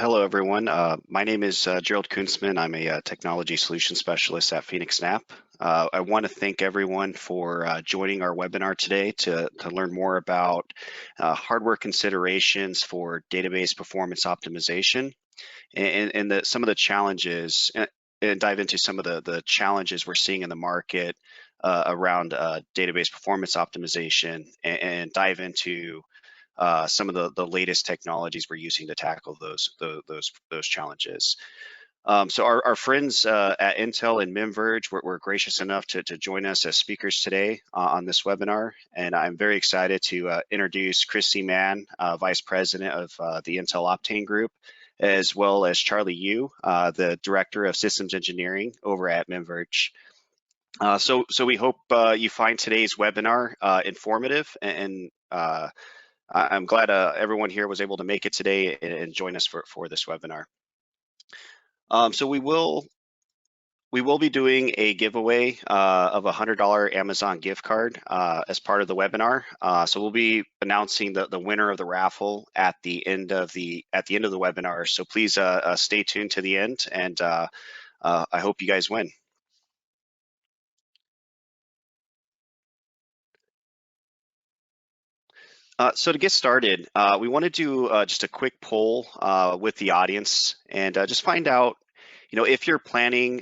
Hello, everyone. My name is Gerald Kunstman. I'm a technology solution specialist at phoenixNAP. I want to thank everyone for joining our webinar today to learn more about hardware considerations for database performance optimization and some of the challenges and dive into some of the challenges we're seeing in the market around database performance optimization and dive into some of the latest technologies we're using to tackle those challenges. So our friends at Intel and MemVerge were gracious enough to join us as speakers today on this webinar, and I'm very excited to introduce Kristie Mann, Vice President of the Intel Optane Group, as well as Charlie Yu, the Director of Systems Engineering over at MemVerge. So we hope you find today's webinar informative and I'm glad everyone here was able to make it today and join us for this webinar. So we will be doing a giveaway of a $100 Amazon gift card as part of the webinar. So we'll be announcing the winner of the raffle at the end of the webinar. So please stay tuned to the end, and I hope you guys win. So to get started, we want to do just a quick poll with the audience and just find out, if you're planning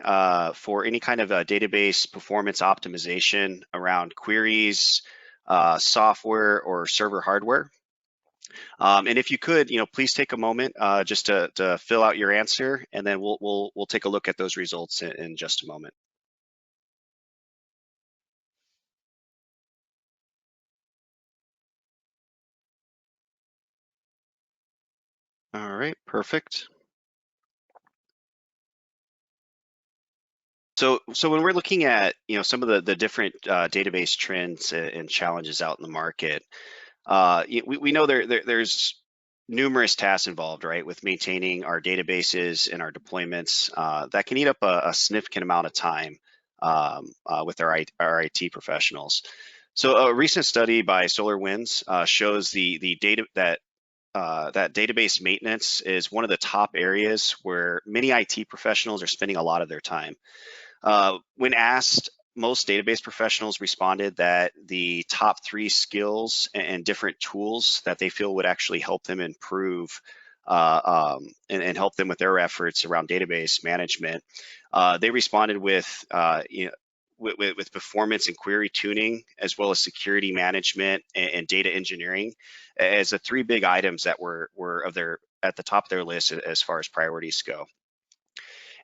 for any kind of database performance optimization around queries, software, or server hardware. And if you could, please take a moment just to fill out your answer, and then we'll take a look at those results in just a moment. All right, perfect. So when we're looking at some of the different database trends and challenges out in the market, we know there's numerous tasks involved, right, with maintaining our databases and our deployments that can eat up a significant amount of time with our IT professionals. So a recent study by SolarWinds shows the data that database maintenance is one of the top areas where many IT professionals are spending a lot of their time. When asked, most database professionals responded that the top 3 skills and different tools that they feel would actually help them improve and help them with their efforts around database management. They responded with performance and query tuning, as well as security management and data engineering, as the 3 big items that were at the top of their list as far as priorities go.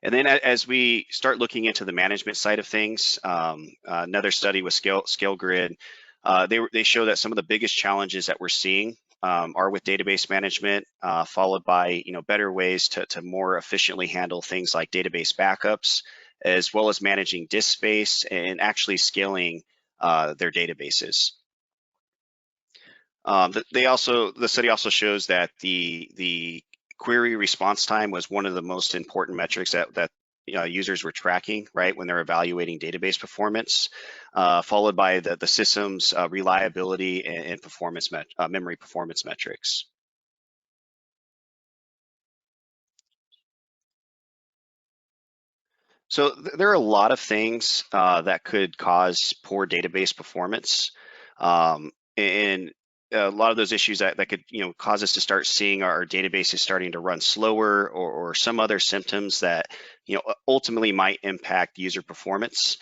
And then as we start looking into the management side of things, another study with ScaleGrid, they show that some of the biggest challenges that we're seeing are with database management, followed by better ways to more efficiently handle things like database backups, as well as managing disk space and actually scaling their databases. The study also shows that the query response time was one of the most important metrics that users were tracking, right, when they're evaluating database performance, followed by the system's reliability and performance memory performance metrics. So there are a lot of things that could cause poor database performance, and a lot of those issues that could cause us to start seeing our databases starting to run slower, or some other symptoms that ultimately might impact user performance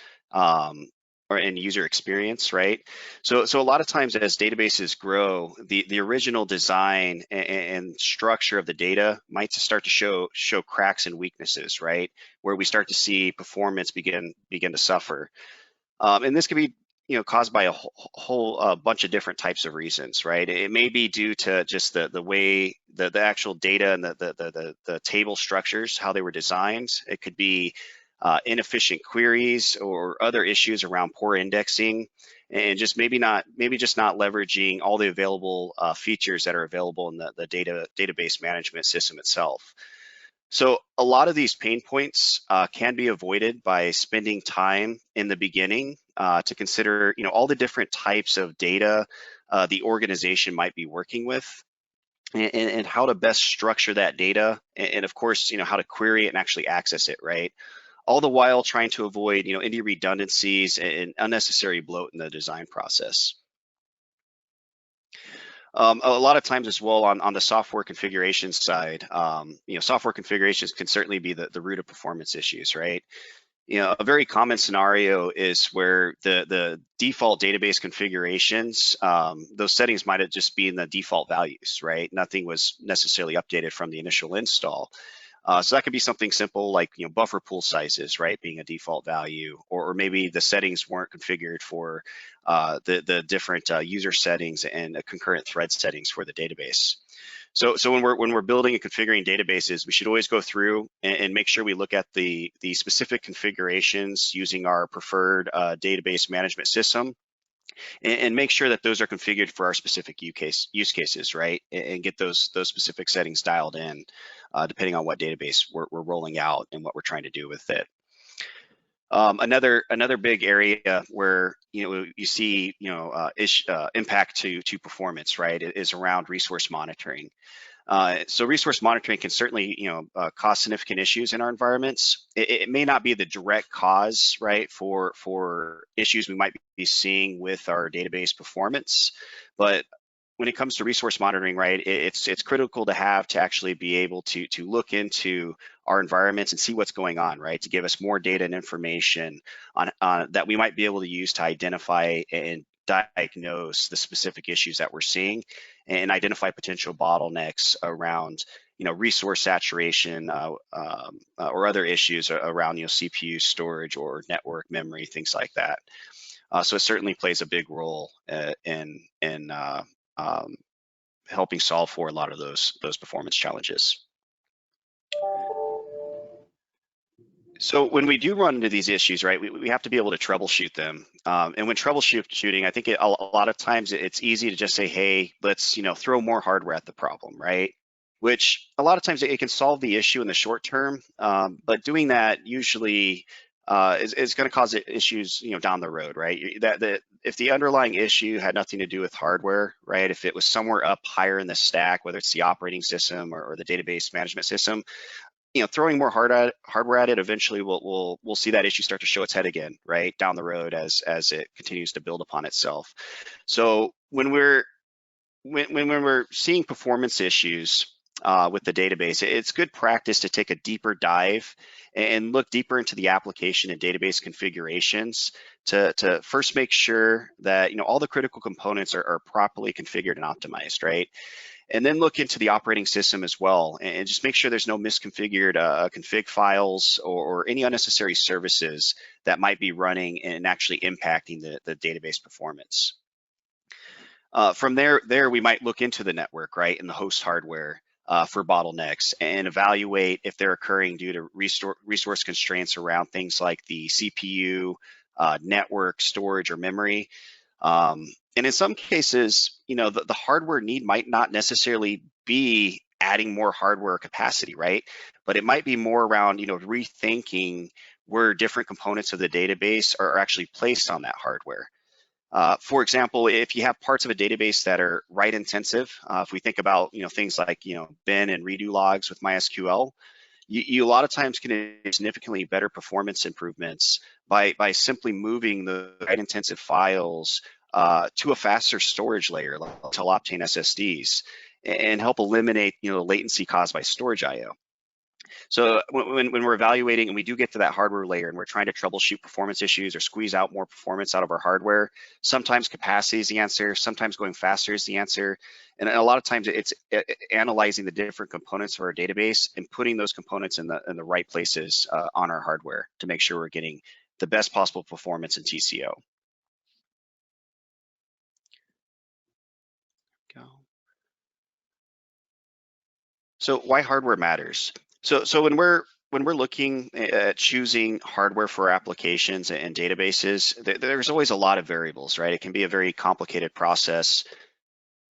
or in user experience, right? So a lot of times as databases grow, the original design and structure of the data might start to show cracks and weaknesses, right? Where we start to see performance begin to suffer. And this can be caused by a whole bunch of different types of reasons, right? It may be due to just the way the actual data and the table structures, how they were designed. It could be inefficient queries or other issues around poor indexing, and just maybe just not leveraging all the available features that are available in the database management system itself. So a lot of these pain points can be avoided by spending time in the beginning to consider, all the different types of data the organization might be working with, and how to best structure that data, and of course, how to query it and actually access it, right? All the while trying to avoid, any redundancies and unnecessary bloat in the design process. A lot of times as well on the software configuration side, software configurations can certainly be the root of performance issues, right? A very common scenario is where the default database configurations, those settings might have just been the default values, right? Nothing was necessarily updated from the initial install. So that could be something simple like buffer pool sizes, right, being a default value, or maybe the settings weren't configured for the different user settings and concurrent thread settings for the database. So when we're building and configuring databases, we should always go through and make sure we look at the specific configurations using our preferred database management system, and make sure that those are configured for our specific use cases, right? And get those specific settings dialed in, depending on what database we're rolling out and what we're trying to do with it. Another big area where you see impact to performance, right, is around resource monitoring. So resource monitoring can certainly, cause significant issues in our environments. It may not be the direct cause, right, for issues we might be seeing with our database performance, but when it comes to resource monitoring, right, it's critical to have to actually be able to look into our environments and see what's going on, right, to give us more data and information on that we might be able to use to identify and diagnose the specific issues that we're seeing and identify potential bottlenecks around resource saturation or other issues around CPU storage or network memory, things like that. So it certainly plays a big role in helping solve for a lot of those performance challenges. So when we do run into these issues, right, we have to be able to troubleshoot them. And when troubleshooting, I think a lot of times it's easy to just say, hey, let's throw more hardware at the problem, right? Which a lot of times it can solve the issue in the short term, but doing that usually is going to cause issues down the road, right? That if the underlying issue had nothing to do with hardware, right? If it was somewhere up higher in the stack, whether it's the operating system or the database management system, throwing more hardware at it, eventually we'll see that issue start to show its head again, right, down the road as it continues to build upon itself. So when we're seeing performance issues with the database, it's good practice to take a deeper dive and look deeper into the application and database configurations to first make sure that all the critical components are properly configured and optimized, right? And then look into the operating system as well, and just make sure there's no misconfigured config files or any unnecessary services that might be running and actually impacting the database performance. From there, we might look into the network, right, and the host hardware for bottlenecks and evaluate if they're occurring due to resource constraints around things like the CPU, network, storage, or memory. And in some cases, the hardware need might not necessarily be adding more hardware capacity, right? But it might be more around, rethinking where different components of the database are actually placed on that hardware. For example, if you have parts of a database that are write intensive, if we think about, things like, bin and redo logs with MySQL, you a lot of times can achieve significantly better performance improvements by simply moving the write intensive files to a faster storage layer, like Optane SSDs, and help eliminate latency caused by storage I/O. So when we're evaluating and we do get to that hardware layer and we're trying to troubleshoot performance issues or squeeze out more performance out of our hardware, sometimes capacity is the answer, sometimes going faster is the answer. And a lot of times it's analyzing the different components of our database and putting those components in the right places on our hardware to make sure we're getting the best possible performance in TCO. So why hardware matters? So when we're looking at choosing hardware for applications and databases, there's always a lot of variables, right? It can be a very complicated process,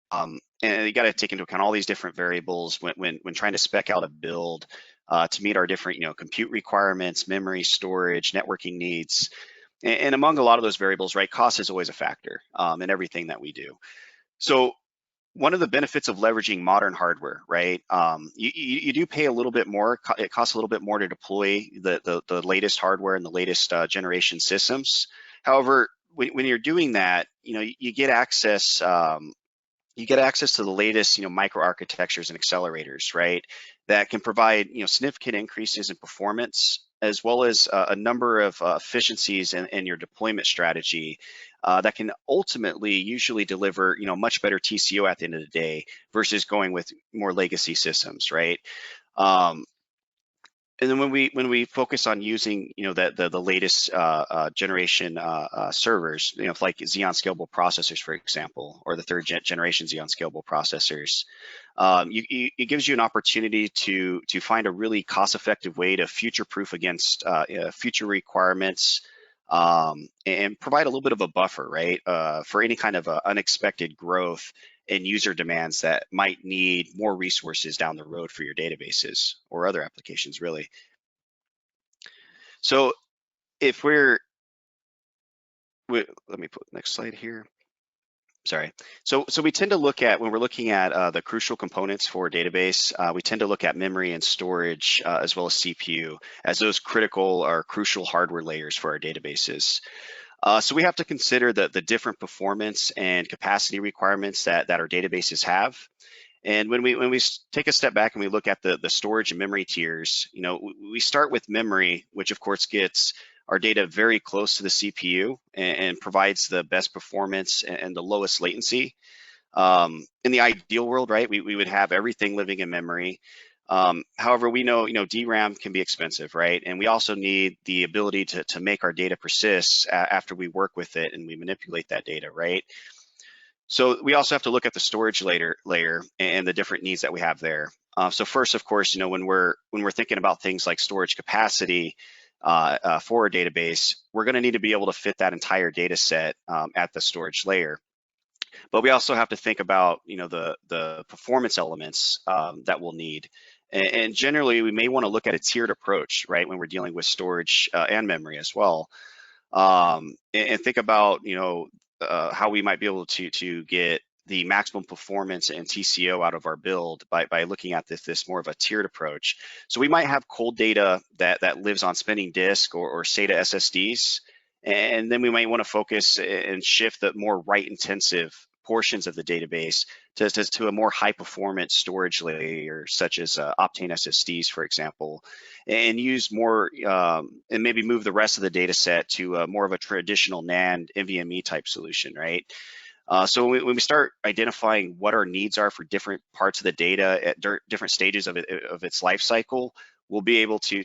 and you got to take into account all these different variables when trying to spec out a build to meet our different compute requirements, memory, storage, networking needs, and among a lot of those variables, right? Cost is always a factor in everything that we do. So one of the benefits of leveraging modern hardware, right? You do pay a little bit more. It costs a little bit more to deploy the latest hardware and the latest generation systems. However, when you're doing that, you get access. You get access to the latest, microarchitectures and accelerators, right? That can provide, significant increases in performance, as well as a number of efficiencies in your deployment strategy that can ultimately usually deliver, much better TCO at the end of the day versus going with more legacy systems, right? Um, and then when we focus on using the latest generation servers, like Xeon Scalable processors, for example, or the third generation Xeon Scalable processors, it gives you an opportunity to find a really cost-effective way to future-proof against future requirements, and provide a little bit of a buffer, right, for any kind of unexpected growth and user demands that might need more resources down the road for your databases or other applications, really. So if let me put the next slide here. Sorry. So we tend to look at, when we're looking at the crucial components for a database, we tend to look at memory and storage, as well as CPU, as those critical or crucial hardware layers for our databases. So we have to consider the different performance and capacity requirements that our databases have. And when we take a step back and we look at the storage and memory tiers, we start with memory, which of course gets our data very close to the CPU and provides the best performance and the lowest latency. In the ideal world, right, we would have everything living in memory. However, we know, DRAM can be expensive, right? And we also need the ability to make our data persist after we work with it and we manipulate that data, right? So we also have to look at the storage layer and the different needs that we have there. So first, of course, when we're thinking about things like storage capacity for a database, we're going to need to be able to fit that entire data set at the storage layer. But we also have to think about, the performance elements that we'll need. And generally, we may want to look at a tiered approach, right, when we're dealing with storage and memory as well. And think about, how we might be able to get the maximum performance and TCO out of our build by looking at this more of a tiered approach. So we might have cold data that lives on spinning disk or SATA SSDs, and then we might want to focus and shift the more write-intensive portions of the database to a more high-performance storage layer, such as Optane SSDs, for example, and use more, and maybe move the rest of the data set to more of a traditional NAND NVMe type solution, right? So when we start identifying what our needs are for different parts of the data at different stages of its life cycle, we'll be able to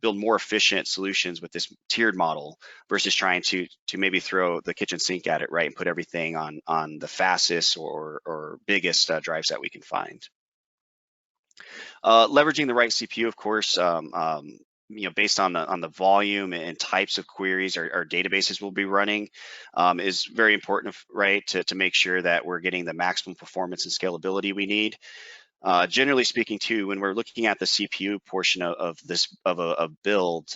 build more efficient solutions with this tiered model versus trying to maybe throw the kitchen sink at it, right, and put everything on the fastest or biggest drives that we can find. Leveraging the right CPU, of course, based on the volume and types of queries our databases will be running, is very important, right, to make sure that we're getting the maximum performance and scalability we need. Generally speaking, too, when we're looking at the CPU portion of a build,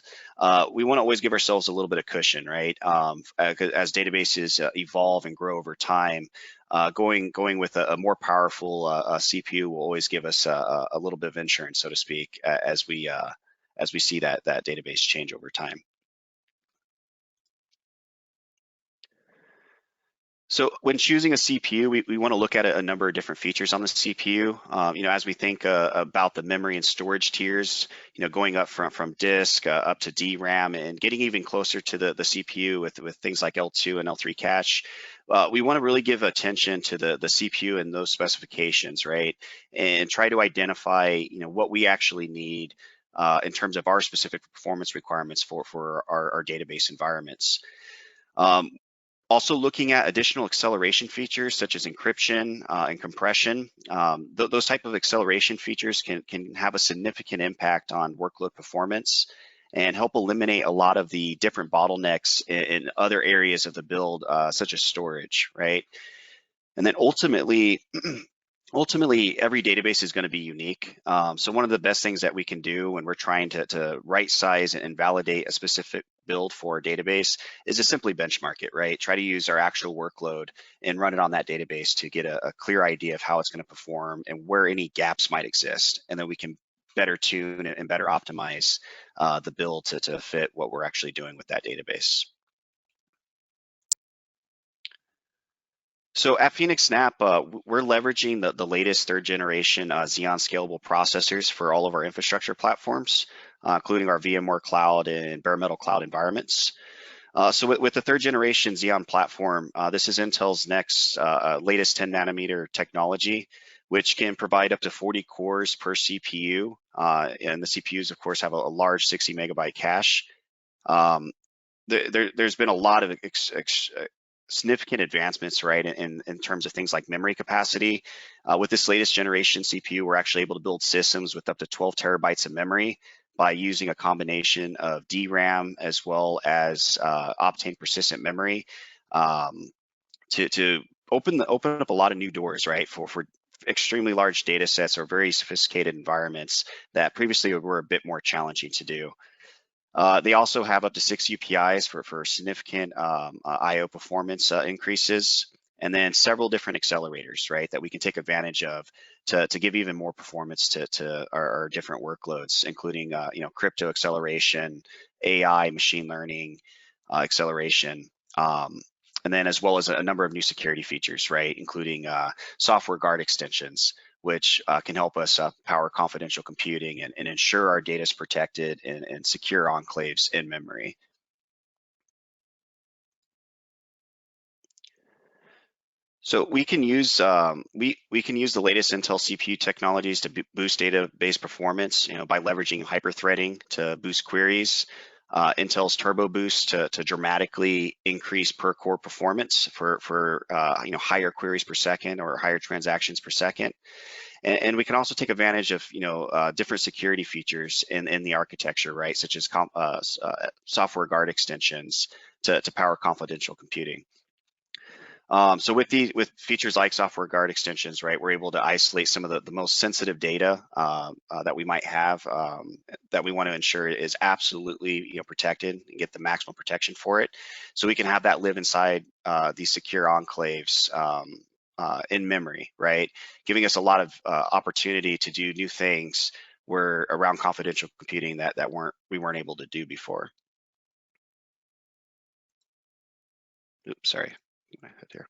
we want to always give ourselves a little bit of cushion, right? As databases evolve and grow over time, going with a more powerful CPU will always give us a little bit of insurance, so to speak, as we see that database change over time. So when choosing a CPU, we want to look at a number of different features on the CPU. As we think about the memory and storage tiers, going up from disk up to DRAM and getting even closer to the CPU with things like L2 and L3 cache, we want to really give attention to the CPU and those specifications, right? And try to identify, what we actually need in terms of our specific performance requirements for our database environments. Also looking at additional acceleration features such as encryption and compression. Those type of acceleration features can have a significant impact on workload performance and help eliminate a lot of the different bottlenecks in other areas of the build, such as storage, right? And then ultimately, every database is going to be unique. So one of the best things that we can do when we're trying to right size and validate a specific build for a database is to simply benchmark it, right? Try to use our actual workload and run it on that database to get a clear idea of how it's going to perform and where any gaps might exist. And then we can better tune and better optimize the build to fit what we're actually doing with that database. So at phoenixNAP, we're leveraging the latest third generation Xeon Scalable processors for all of our infrastructure platforms, including our VMware Cloud and bare metal cloud environments. So with the third generation Xeon platform, this is Intel's next latest 10 nanometer technology, which can provide up to 40 cores per CPU. And the CPUs, of course, have a large 60 megabyte cache. There's been a lot of significant advancements, right, in terms of things like memory capacity. With this latest generation CPU, we're actually able to build systems with up to 12 terabytes of memory by using a combination of DRAM as well as Optane persistent memory to open up a lot of new doors, right, for extremely large data sets or very sophisticated environments that previously were a bit more challenging to do. They also have up to 6 UPIs for significant I/O performance increases, and then several different accelerators, right, that we can take advantage of to give even more performance to our different workloads, including crypto acceleration, AI, machine learning acceleration, and then as well as a number of new security features, right, including software guard extensions, which can help us power confidential computing and ensure our data is protected and secure enclaves in memory. So we can use we can use the latest Intel CPU technologies to boost database performance, by leveraging hyperthreading to boost queries, Intel's Turbo Boost to dramatically increase per core performance for higher queries per second or higher transactions per second. And we can also take advantage of different security features in the architecture, right, such as software guard extensions to power confidential computing. So with features like software guard extensions, right, we're able to isolate some of the most sensitive data that we might have that we want to ensure is absolutely protected and get the maximum protection for it. So we can have that live inside these secure enclaves in memory, right, giving us a lot of opportunity to do new things around confidential computing that we weren't able to do before. Oops, sorry. Here.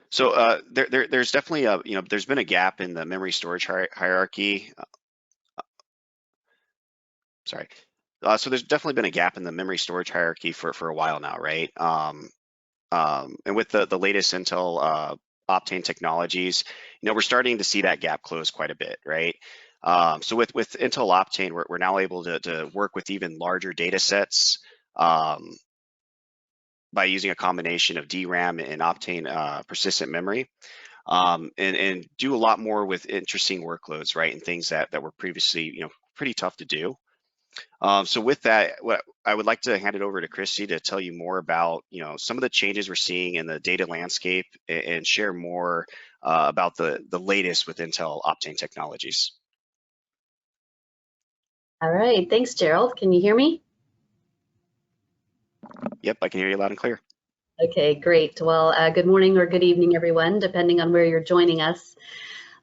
So there's definitely there's been a gap in the memory storage hierarchy. Sorry. So there's definitely been a gap in the memory storage hierarchy for a while now, right? And with the latest Intel Optane technologies, we're starting to see that gap close quite a bit, right? So with Intel Optane, we're now able to work with even larger data sets by using a combination of DRAM and Optane persistent memory, and do a lot more with interesting workloads, right, and things that were previously pretty tough to do. So with that, I would like to hand it over to Kristie to tell you more about some of the changes we're seeing in the data landscape and share more about the latest with Intel Optane technologies. All right, thanks, Gerald. Can you hear me? Yep, I can hear you loud and clear. Okay, great. Well, good morning or good evening, everyone, depending on where you're joining us.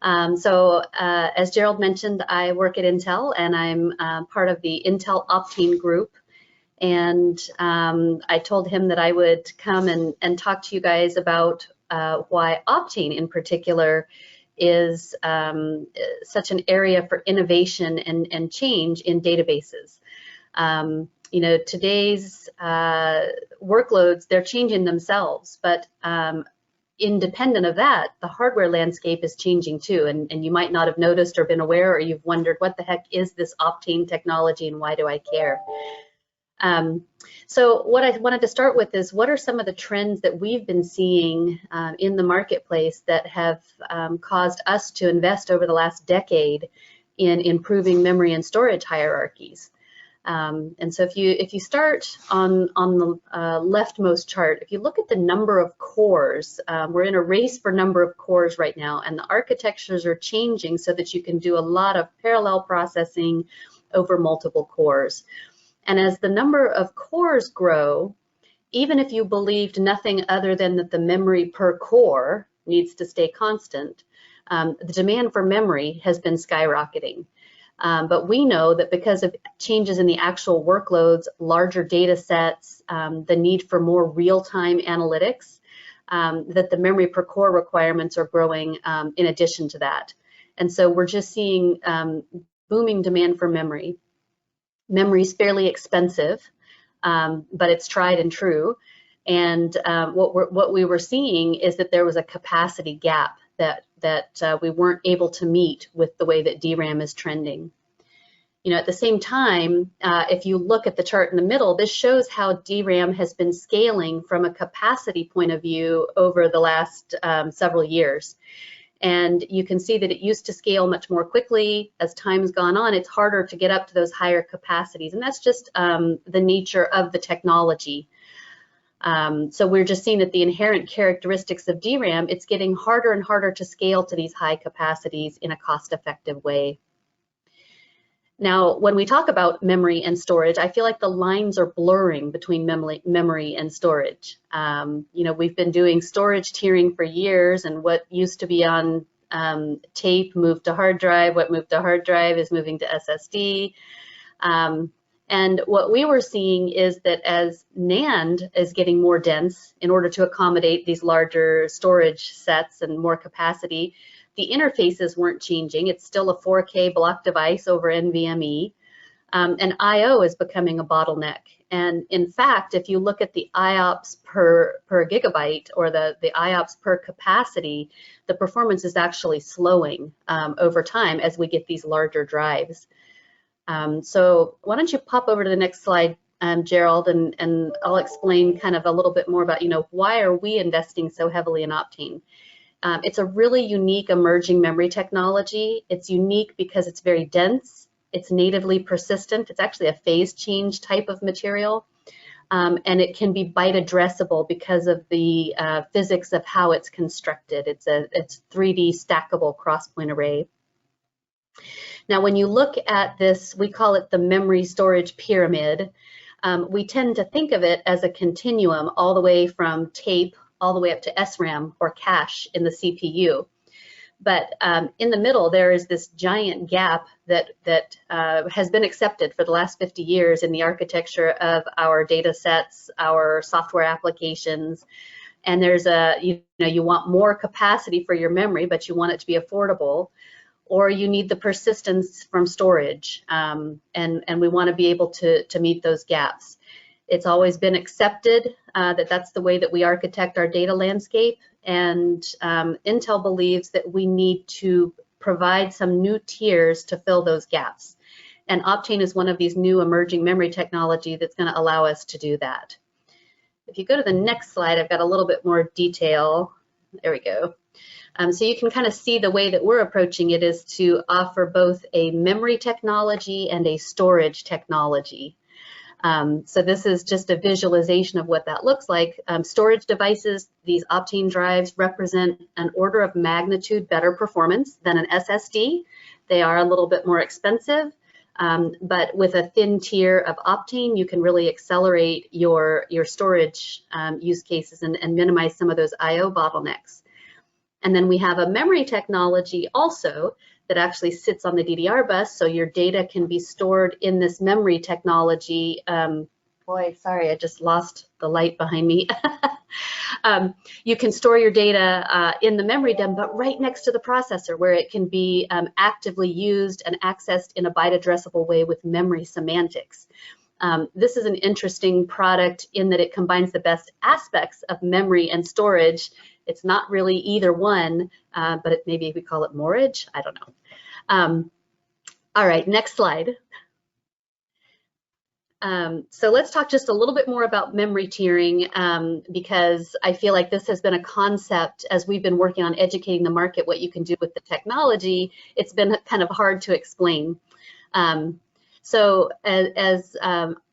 As Gerald mentioned, I work at Intel, and I'm part of the Intel Optane Group. And I told him that I would come and talk to you guys about why Optane in particular is such an area for innovation and change in databases. Today's workloads, they're changing themselves, but independent of that, the hardware landscape is changing too, and you might not have noticed or been aware, or you've wondered, what the heck is this Optane technology and why do I care? So what I wanted to start with is, what are some of the trends that we've been seeing in the marketplace that have caused us to invest over the last decade in improving memory and storage hierarchies? And so if you start on the leftmost chart, if you look at the number of cores, we're in a race for number of cores right now, and the architectures are changing so that you can do a lot of parallel processing over multiple cores. And as the number of cores grow, even if you believed nothing other than that the memory per core needs to stay constant, the demand for memory has been skyrocketing. But we know that because of changes in the actual workloads, larger data sets, the need for more real-time analytics, that the memory per core requirements are growing in addition to that. And so we're just seeing booming demand for memory. Memory is fairly expensive, but it's tried and true. And what we were seeing is that there was a capacity gap that we weren't able to meet with the way that DRAM is trending. You know, at the same time, if you look at the chart in the middle, this shows how DRAM has been scaling from a capacity point of view over the last several years. And you can see that it used to scale much more quickly. As time's gone on, it's harder to get up to those higher capacities. And that's just the nature of the technology. So we're just seeing that the inherent characteristics of DRAM, it's getting harder and harder to scale to these high capacities in a cost-effective way. Now, when we talk about memory and storage, I feel like the lines are blurring between memory and storage. You know, we've been doing storage tiering for years, and what used to be on tape moved to hard drive. What moved to hard drive is moving to SSD. And what we were seeing is that as NAND is getting more dense in order to accommodate these larger storage sets and more capacity, the interfaces weren't changing. It's still a 4K block device over NVMe, and I/O is becoming a bottleneck. And in fact, if you look at the IOPS per gigabyte or the IOPS per capacity, the performance is actually slowing over time as we get these larger drives. So why don't you pop over to the next slide, Gerald, and I'll explain kind of a little bit more about, you know, why are we investing so heavily in Optane? It's a really unique emerging memory technology. It's unique because it's very dense, it's natively persistent, it's actually a phase change type of material, and it can be byte addressable because of the physics of how it's constructed. It's 3D stackable cross-point array. Now, when you look at this, we call it the memory storage pyramid. We tend to think of it as a continuum all the way from tape all the way up to SRAM or cache in the CPU. But in the middle, there is this giant gap that has been accepted for the last 50 years in the architecture of our data sets, our software applications. And there's you want more capacity for your memory, but you want it to be affordable, or you need the persistence from storage. And we want to be able to meet those gaps. It's always been accepted that that's the way that we architect our data landscape, and Intel believes that we need to provide some new tiers to fill those gaps. And Optane is one of these new emerging memory technology that's going to allow us to do that. If you go to the next slide, I've got a little bit more detail. There we go. So you can kind of see the way that we're approaching it is to offer both a memory technology and a storage technology. So this is just a visualization of what that looks like. Storage devices, these Optane drives represent an order of magnitude better performance than an SSD. They are a little bit more expensive, but with a thin tier of Optane, you can really accelerate your storage use cases and minimize some of those I/O bottlenecks. And then we have a memory technology also that actually sits on the DDR bus, so your data can be stored in this memory technology. Boy, sorry, I just lost the light behind me. You can store your data in the memory DIMM, but right next to the processor, where it can be actively used and accessed in a byte addressable way with memory semantics. This is an interesting product in that it combines the best aspects of memory and storage. It's not really either one, but maybe we call it moreage. I don't know. All right, next slide. So let's talk just a little bit more about memory tiering, because I feel like this has been a concept as we've been working on educating the market what you can do with the technology. It's been kind of hard to explain. So as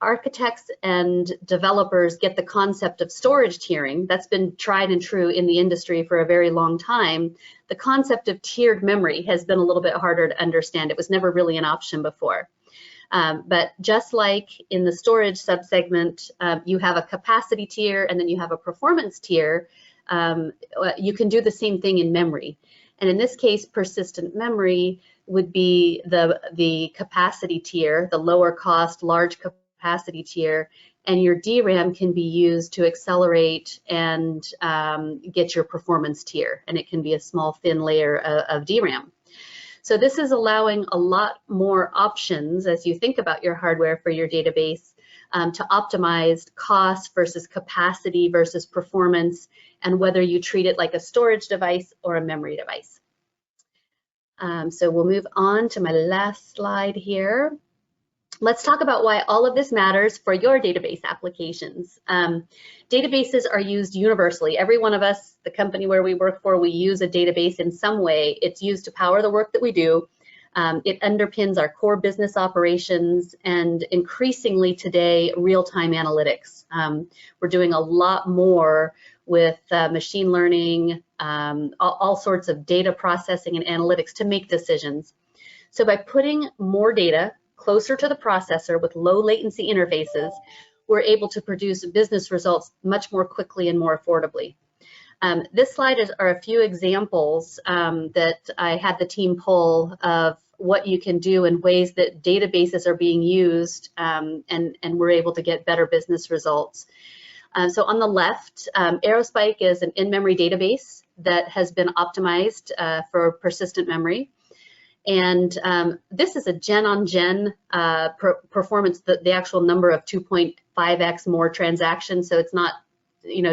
architects and developers get the concept of storage tiering, that's been tried and true in the industry for a very long time. The concept of tiered memory has been a little bit harder to understand. It was never really an option before. But just like in the storage subsegment, you have a capacity tier and then you have a performance tier, you can do the same thing in memory. And in this case, persistent memory would be the capacity tier, the lower cost, large capacity tier, and your DRAM can be used to accelerate and get your performance tier, and it can be a small thin layer of DRAM. So this is allowing a lot more options as you think about your hardware for your database to optimize cost versus capacity versus performance, and whether you treat it like a storage device or a memory device. So we'll move on to my last slide here. Let's talk about why all of this matters for your database applications. Databases are used universally. Every one of us, the company where we work for, we use a database in some way. It's used to power the work that we do. It underpins our core business operations, and increasingly today, real-time analytics. We're doing a lot more with machine learning, all sorts of data processing and analytics to make decisions. So by putting more data closer to the processor with low latency interfaces, we're able to produce business results much more quickly and more affordably. This slide are a few examples that I had the team pull of what you can do in ways that databases are being used, and we're able to get better business results. So on the left, Aerospike is an in-memory database that has been optimized for persistent memory. And this is a gen-on-gen performance, the actual number of 2.5x more transactions. So it's not,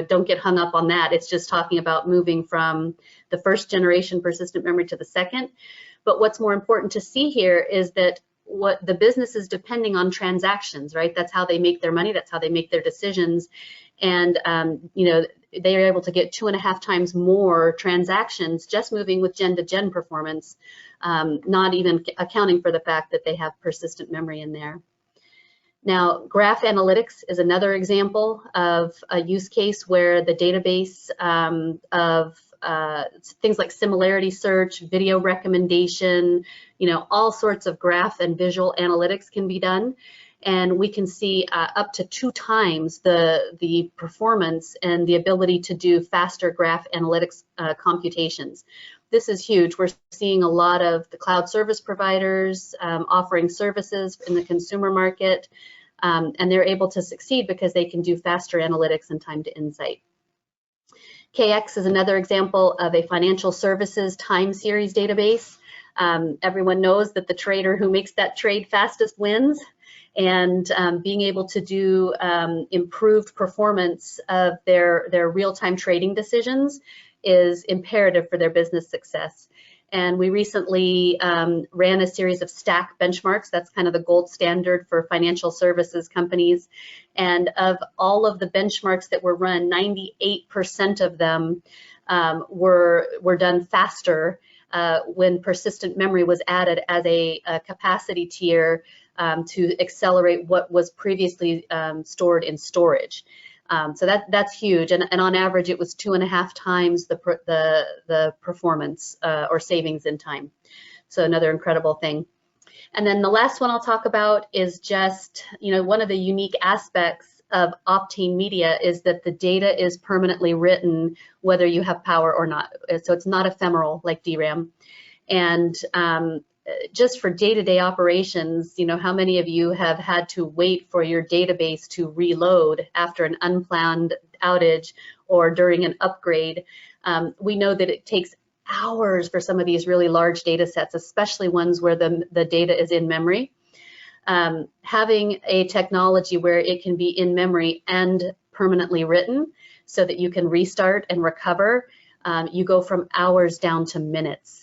don't get hung up on that. It's just talking about moving from the first generation persistent memory to the second. But what's more important to see here is that what the business is depending on transactions, right? That's how they make their money. That's how they make their decisions. And, they are able to get 2.5 times more transactions just moving with gen-to-gen performance, not even accounting for the fact that they have persistent memory in there. Now, graph analytics is another example of a use case where the database of things like similarity search, video recommendation, all sorts of graph and visual analytics can be done. And we can see up to 2 times the performance and the ability to do faster graph analytics computations. This is huge. We're seeing a lot of the cloud service providers offering services in the consumer market, and they're able to succeed because they can do faster analytics and time to insight. KX is another example of a financial services time series database. Everyone knows that the trader who makes that trade fastest wins. And being able to do improved performance of their real-time trading decisions is imperative for their business success. And we recently ran a series of stack benchmarks. That's kind of the gold standard for financial services companies. And of all of the benchmarks that were run, 98% of them were done faster when persistent memory was added as a capacity tier to accelerate what was previously stored in storage. So that's huge, and on average it was 2.5 times the performance or savings in time. So another incredible thing. And then the last one I'll talk about is just, one of the unique aspects of Optane Media is that the data is permanently written whether you have power or not. So it's not ephemeral like DRAM. And just for day-to-day operations, how many of you have had to wait for your database to reload after an unplanned outage or during an upgrade? We know that it takes hours for some of these really large data sets, especially ones where the data is in memory. Having a technology where it can be in memory and permanently written so that you can restart and recover, you go from hours down to minutes.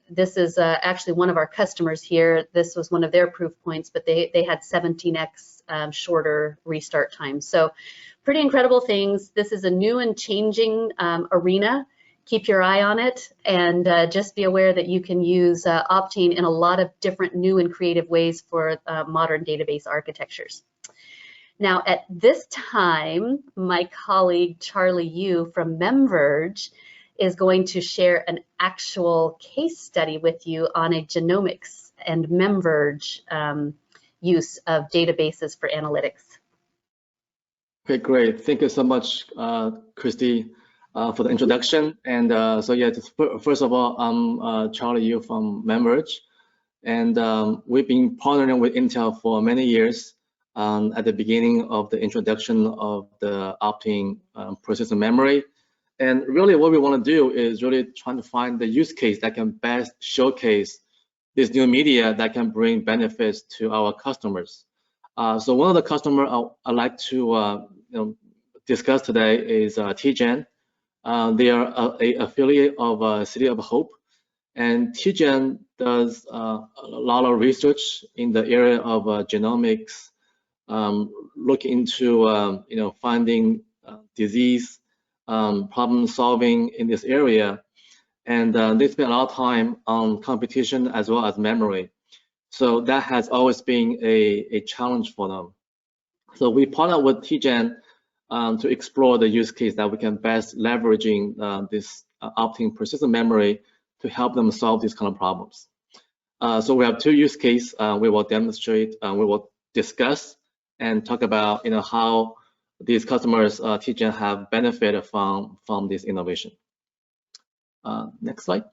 This is actually one of our customers here. This was one of their proof points, but they had 17x shorter restart time. So pretty incredible things. This is a new and changing arena. Keep your eye on it, and just be aware that you can use Optane in a lot of different new and creative ways for modern database architectures. Now, at this time, my colleague Charlie Yu from MemVerge is going to share an actual case study with you on a genomics and MemVerge use of databases for analytics. Okay, great. Thank you so much, Kristie, for the introduction. And so yeah, first of all, I'm Charlie Yu from MemVerge, and we've been partnering with Intel for many years. At the beginning of the introduction of the Optane persistent memory. And really what we want to do is really trying to find the use case that can best showcase this new media that can bring benefits to our customers. So one of the customers I'd like to discuss today is TGen. They are an affiliate of City of Hope. And TGen does a lot of research in the area of genomics, look into finding disease, problem solving in this area, and they spend a lot of time on competition as well as memory. So that has always been a challenge for them. So we partnered with TGen to explore the use case that we can best leveraging this Optane persistent memory to help them solve these kind of problems. So we have two use cases. We will demonstrate, we will discuss and talk about how these customers TGen have benefited from this innovation. Next slide.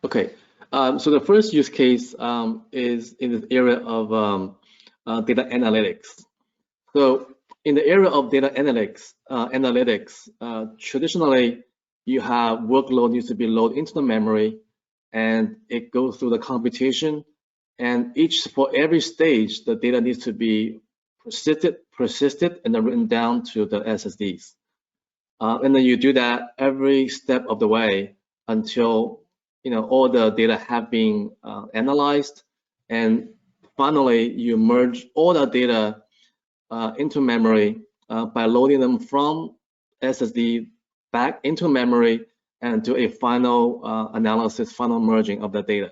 Okay, so the first use case is in the area of data analytics. So in the area of data analytics, traditionally you have workload needs to be loaded into the memory, and it goes through the computation. And for every stage, the data needs to be persisted, and then written down to the SSDs. And then you do that every step of the way until all the data have been analyzed, and finally you merge all the data into memory by loading them from SSD back into memory and do a final analysis, final merging of the data.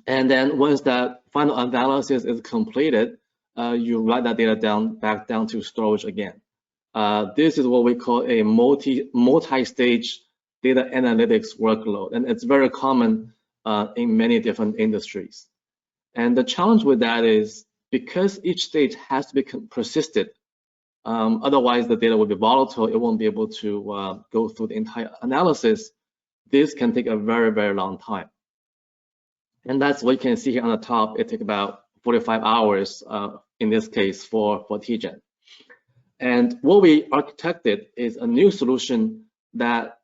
And then once that final analysis is completed, you write that data back down to storage again. This is what we call a multi-stage data analytics workload, and it's very common in many different industries. And the challenge with that is because each stage has to be persisted, otherwise the data will be volatile, it won't be able to go through the entire analysis. This can take a very, very long time. And that's what you can see here on the top. It takes about 45 hours in this case for TGen. And what we architected is a new solution that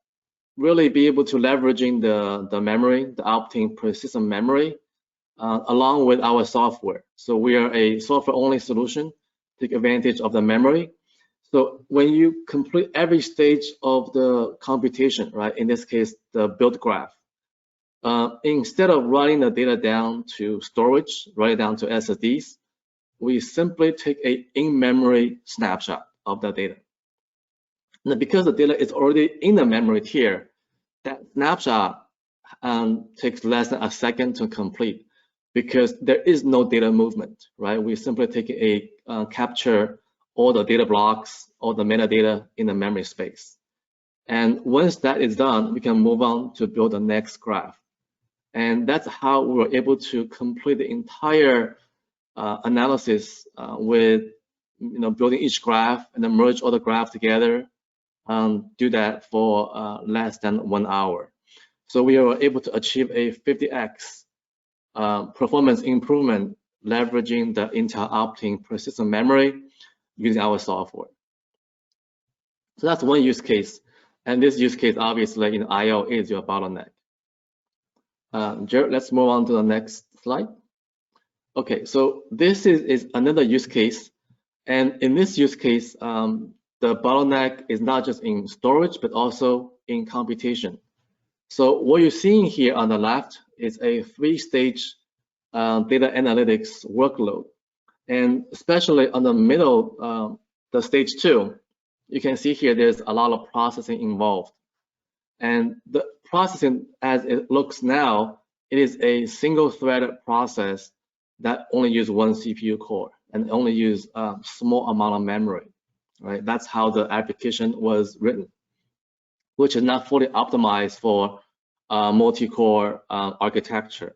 really be able to leveraging the memory, the Optane persistent memory, along with our software. So we are a software-only solution, take advantage of the memory. So when you complete every stage of the computation, right, in this case, the build graph, instead of writing the data down to storage, write it down to SSDs, we simply take a in-memory snapshot of the data. Now, because the data is already in the memory tier, that snapshot takes less than a second to complete because there is no data movement, right? We simply take a capture all the data blocks, all the metadata in the memory space. And once that is done, we can move on to build the next graph. And that's how we were able to complete the entire analysis with building each graph and then merge all the graphs together. Do that for less than 1 hour. So we were able to achieve a 50x performance improvement leveraging the Intel Optane persistent memory using our software. So that's one use case. And this use case, obviously, in I/O is your bottleneck. Gerald, let's move on to the next slide. Okay, so this is another use case. And in this use case, the bottleneck is not just in storage, but also in computation. So what you're seeing here on the left is a 3-stage data analytics workload. And especially on the middle, the stage 2, you can see here there's a lot of processing involved. And the processing, as it looks now, it is a single-threaded process that only uses one CPU core and only use a small amount of memory, right? That's how the application was written, which is not fully optimized for multi-core architecture.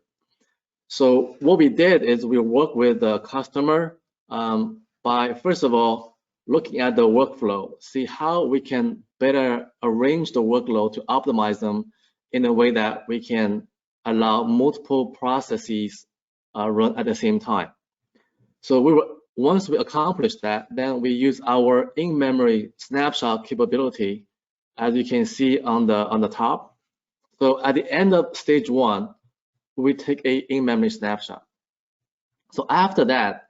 So what we did is we worked with the customer by, first of all, looking at the workflow, see how we can better arrange the workload to optimize them in a way that we can allow multiple processes run at the same time. So once we accomplished that, then we use our in-memory snapshot capability, as you can see on the top. So at the end of stage 1, we take a in-memory snapshot. So after that,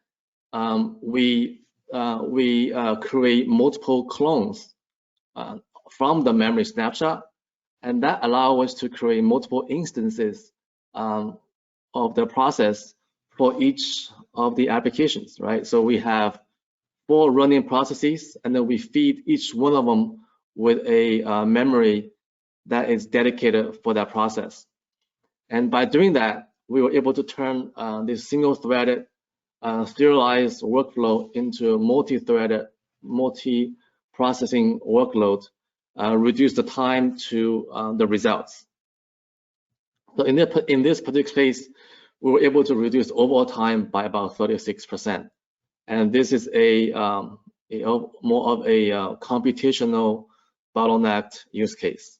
we create multiple clones from the memory snapshot, and that allows us to create multiple instances of the process for each of the applications, right? So we have 4 running processes, and then we feed each one of them with a memory that is dedicated for that process. And by doing that, we were able to turn this single-threaded serialized workflow into multi-threaded, multi-processing workload, reduce the time to the results. So in this particular case, we were able to reduce overall time by about 36%. And this is more of a computational bottleneck use case.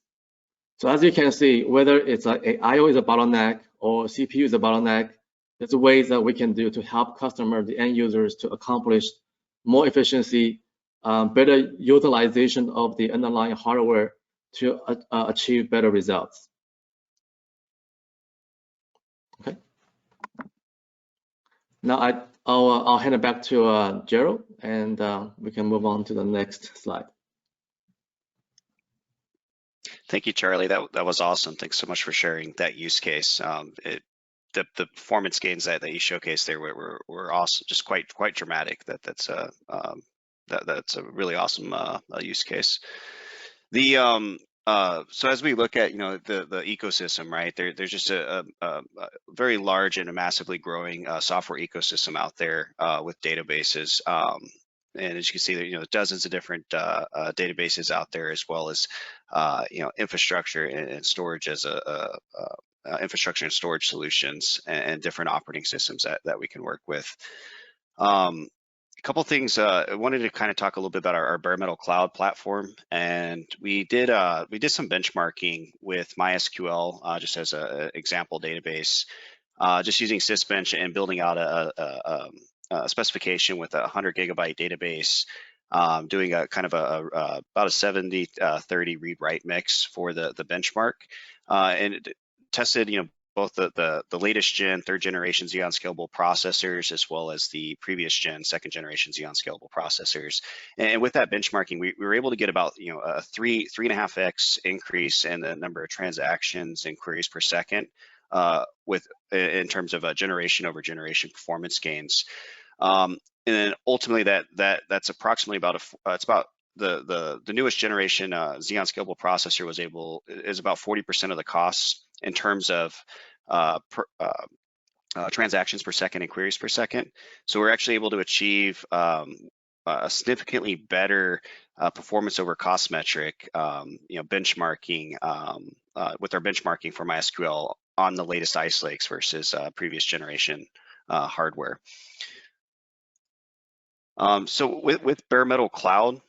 So as you can see, whether it's I/O is a bottleneck or CPU is a bottleneck, there's ways that we can do to help customers, the end users, to accomplish more efficiency, better utilization of the underlying hardware to achieve better results. Okay. Now I'll hand it back to Gerald, and we can move on to the next slide. Thank you, Charlie. That was awesome. Thanks so much for sharing that use case. The performance gains that you showcased there were awesome, just quite dramatic. That's a really awesome use case. So as we look at the ecosystem, right, there's just a very large and a massively growing software ecosystem out there with databases. And as you can see, there dozens of different databases out there, as well as infrastructure and storage as infrastructure and storage solutions and different operating systems that we can work with. A couple things. I wanted to kind of talk a little bit about our bare metal cloud platform, and we did some benchmarking with MySQL just as an example database, just using Sysbench and building out a specification with a 100 gigabyte database, doing a kind of about a 70-30 read-write mix for the benchmark, and it tested both the latest gen 3rd generation Xeon Scalable processors, as well as the previous gen 2nd generation Xeon Scalable processors. And with that benchmarking, we were able to get about a 3.5x increase in the number of transactions and queries per second in terms of generation over generation performance gains. And then ultimately that's approximately about it's about the newest generation Xeon Scalable processor is about 40% of the costs in terms of transactions per second and queries per second. So we're actually able to achieve a significantly better performance over cost metric, benchmarking with our benchmarking for MySQL on the latest Ice Lakes versus previous generation hardware. So with bare metal cloud,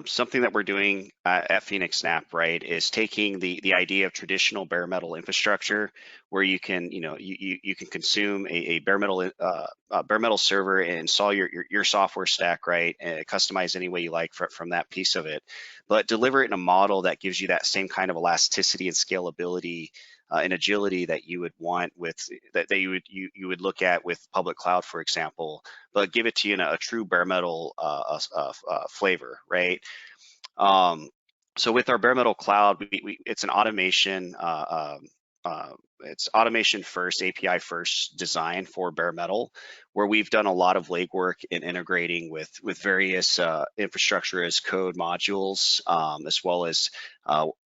something that we're doing at phoenixNAP, right, is taking the idea of traditional bare metal infrastructure, where you can you can consume a bare metal server and install your software stack, right, and customize any way you like from that piece of it, but deliver it in a model that gives you that same kind of elasticity and scalability and agility that you would want with that you would look at with public cloud, for example, but give it to you in a true bare metal flavor, right? So with our bare metal cloud, it's an automation. It's automation first, API first design for bare metal, where we've done a lot of legwork in integrating with various infrastructure as code modules, as well as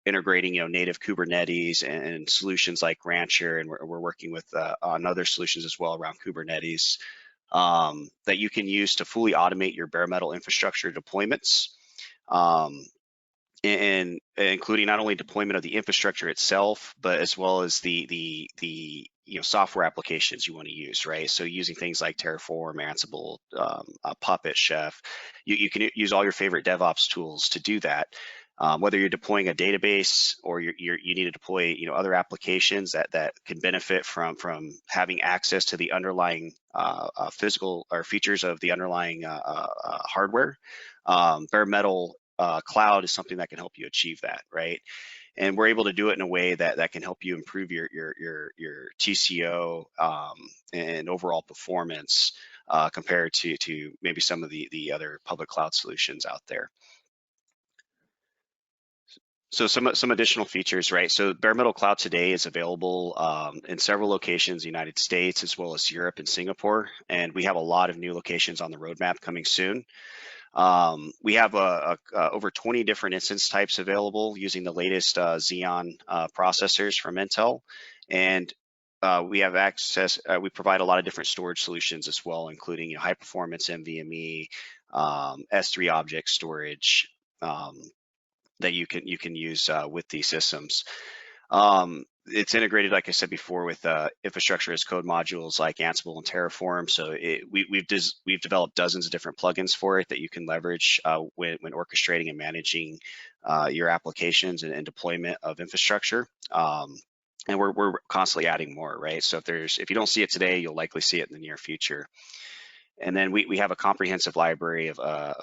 integrating native Kubernetes and solutions like Rancher, and we're working with on other solutions as well around Kubernetes that you can use to fully automate your bare metal infrastructure deployments. and including not only deployment of the infrastructure itself, but as well as the software applications you want to use, right? So using things like Terraform, Ansible, Puppet, Chef, you can use all your favorite DevOps tools to do that. Whether you're deploying a database or you need to deploy other applications that can benefit from having access to the underlying physical or features of the underlying hardware, bare metal cloud is something that can help you achieve that, right? And we're able to do it in a way that can help you improve your TCO and overall performance compared to maybe some of the other public cloud solutions out there. So some additional features, right? So bare metal cloud today is available in several locations in the United States as well as Europe and Singapore, and we have a lot of new locations on the roadmap coming soon. We have over 20 different instance types available using the latest Xeon processors from Intel, and we have access. We provide a lot of different storage solutions as well, including high performance NVMe, S3 object storage that you can use with these systems. It's integrated, like I said before, with infrastructure as code modules like Ansible and Terraform. So we've developed dozens of different plugins for it that you can leverage when orchestrating and managing your applications and deployment of infrastructure. And we're constantly adding more, right? So if you don't see it today, you'll likely see it in the near future. And then we have a comprehensive library of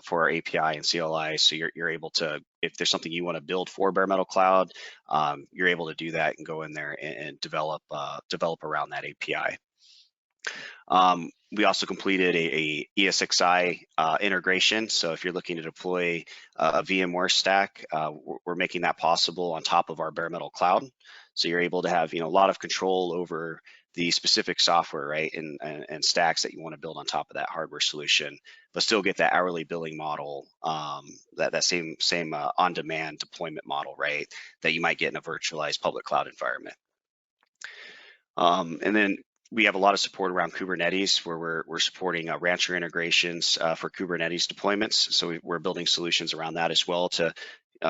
for our API and CLI, so you're able to, if there's something you want to build for bare metal cloud, you're able to do that and go in there and develop around that API. We also completed a ESXi integration. So if you're looking to deploy a VMware stack, we're making that possible on top of our bare metal cloud. So you're able to have a lot of control over the specific software, right, and stacks that you want to build on top of that hardware solution, but still get that hourly billing model, that same on-demand deployment model, right, that you might get in a virtualized public cloud environment. And then we have a lot of support around Kubernetes, where we're supporting Rancher integrations for Kubernetes deployments. So we're building solutions around that as well to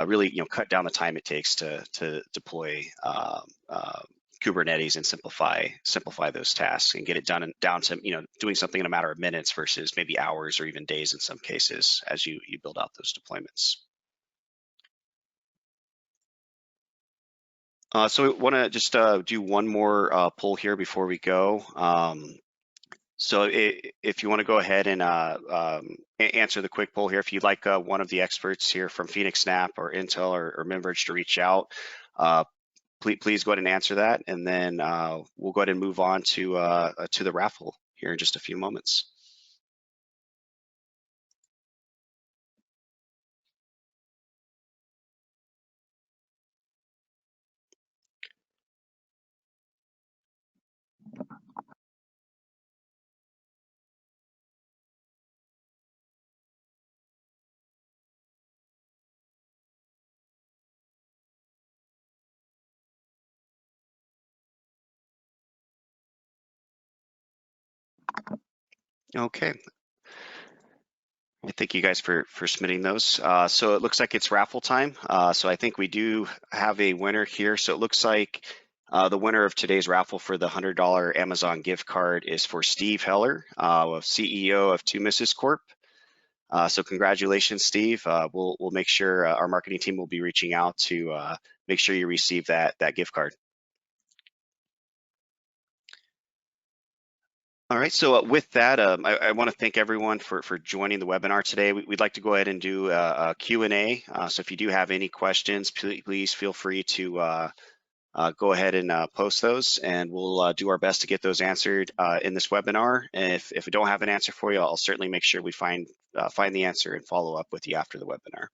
really cut down the time it takes to deploy Kubernetes and simplify those tasks and get it down to doing something in a matter of minutes versus maybe hours or even days in some cases as you build out those deployments. So we want to just do one more poll here before we go. So if you want to go ahead and answer the quick poll here, if you'd like one of the experts here from phoenixNAP or Intel or MemVerge to reach out, please go ahead and answer that, and then we'll go ahead and move on to the raffle here in just a few moments. Okay. Thank you guys for submitting those. So it looks like it's raffle time. So I think we do have a winner here. So it looks like the winner of today's raffle for the $100 Amazon gift card is for Steve Heller, CEO of 2 Mrs. Corp. So congratulations, Steve. We'll make sure our marketing team will be reaching out to make sure you receive that gift card. All right, so with that, I want to thank everyone for joining the webinar today. We'd like to go ahead and do a Q&A. So if you do have any questions, please feel free to go ahead and post those, and we'll do our best to get those answered in this webinar. And if we don't have an answer for you, I'll certainly make sure we find the answer and follow up with you after the webinar.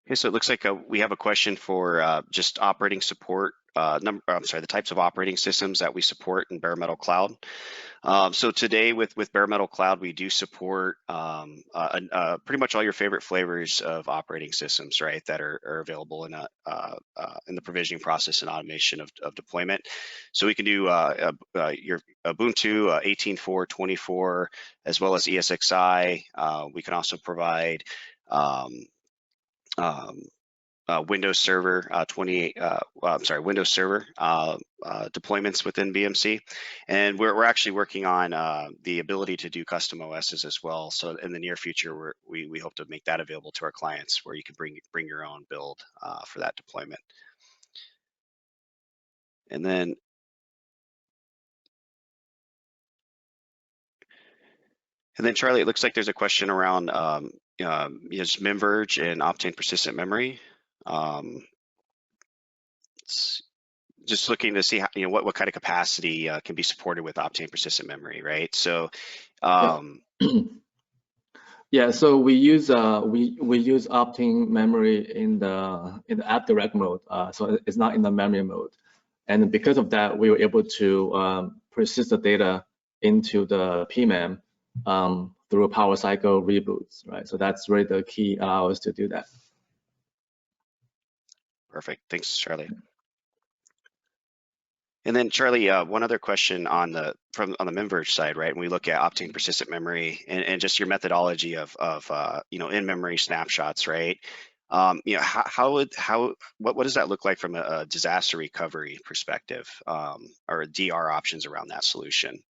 Okay, so it looks like we have a question for just operating support. The types of operating systems that we support in bare metal cloud. So today with bare metal cloud, we do support pretty much all your favorite flavors of operating systems, right? That are available in the provisioning process and automation of deployment. So we can do your Ubuntu 18.4, 24, as well as ESXi. We can also provide Windows Server Windows Server deployments within BMC, and we're actually working on the ability to do custom OSs as well. So in the near future, we hope to make that available to our clients, where you can bring your own build for that deployment. And then Charlie, it looks like there's a question around MemVerge and Optane persistent memory. Just looking to see how, what kind of capacity can be supported with Optane persistent memory, right? So, yeah. So we use Optane memory in the app direct mode, so it's not in the memory mode, and because of that, we were able to persist the data into the PMem through power cycle reboots, right? So that's really the key allows us to do that. Perfect. Thanks, Charlie. And then Charlie, one other question on the MemVerge side, right? When we look at Optane persistent memory and just your methodology of in-memory snapshots, right? What does that look like from a disaster recovery perspective, or DR options around that solution?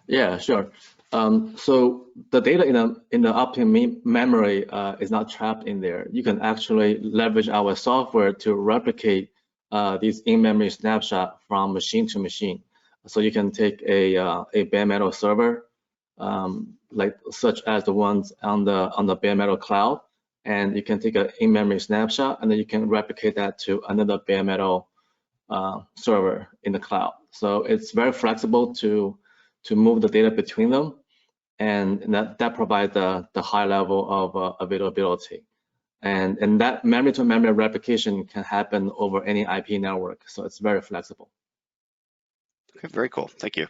Yeah, sure. So the data in the Optane memory is not trapped in there. You can actually leverage our software to replicate these in-memory snapshot from machine to machine. So you can take a bare metal server, like such as the ones on the bare metal cloud, and you can take an in-memory snapshot, and then you can replicate that to another bare metal server in the cloud. So it's very flexible to move the data between them, and that provides the high level of availability. And that memory-to-memory replication can happen over any IP network, so it's very flexible. Okay, very cool. Thank you.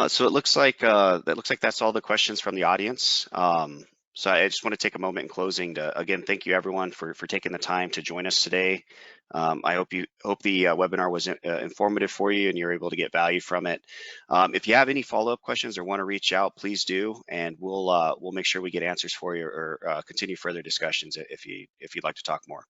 So it looks like that's all the questions from the audience. So I just want to take a moment in closing to again thank you everyone for taking the time to join us today. I hope the webinar was informative for you and you're able to get value from it. If you have any follow-up questions or want to reach out, please do, and we'll make sure we get answers for you or continue further discussions if you'd like to talk more.